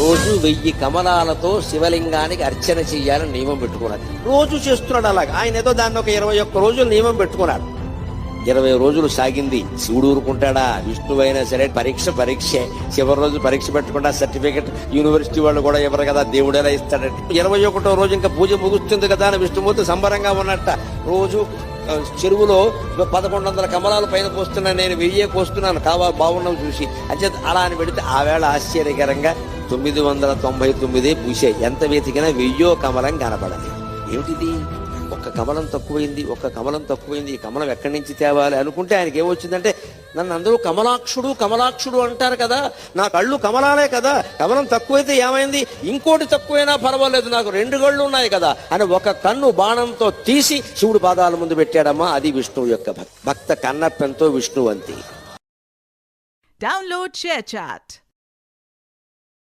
రోజు 1000 కమలాలతో శివలింగానికి అర్చన చెయ్యాలని నియమం పెట్టుకున్నాడు. రోజు చేస్తున్నాడు అలాగా. ఆయన ఏదో దాన్ని ఒక 21 రోజులు నియమం పెట్టుకున్నాడు. 20 రోజులు సాగింది. శివుడు ఊరుకుంటాడా? విష్ణువైనా సరే పరీక్షే. చివరి రోజు పరీక్ష పెట్టకుండా సర్టిఫికెట్ యూనివర్సిటీ వాళ్ళు కూడా ఇవ్వరు కదా, దేవుడు ఎలా ఇస్తాడంటే. 21వ రోజు ఇంకా పూజ ముగుస్తుంది కదా అని విష్ణుమూర్తి సంబరంగా ఉన్నట్ట. రోజు చెరువులో 1100 కమలాలు పైన పోస్తున్నాను, నేను 1000 పోస్తున్నాను, బాగున్నావు చూసి అంటే అలా అని పెడితే ఆ వేళ ఆశ్చర్యకరంగా 999 పూసాయి. ఎంత వెతికినా 1000 కమలం కనపడదు. ఏమిటిది? ఒక్క కమలం తక్కువైంది. ఈ కమలం ఎక్కడి నుంచి తేవాలి అనుకుంటే ఆయనకి ఏమొచ్చిందంటే, నన్ను అందరూ కమలాక్షుడు అంటారు కదా, నా కళ్ళు కమలాలే కదా, కమలం తక్కువైతే ఏమైంది, ఇంకోటి తక్కువైనా పర్వాలేదు, నాకు 2 కళ్ళు ఉన్నాయి కదా అని ఒక కన్ను బాణంతో తీసి శివుడు పాదాల ముందు పెట్టాడమ్మా. అది విష్ణువు యొక్క భక్త కన్నప్పెంతో విష్ణువంతి. Download ShareChat.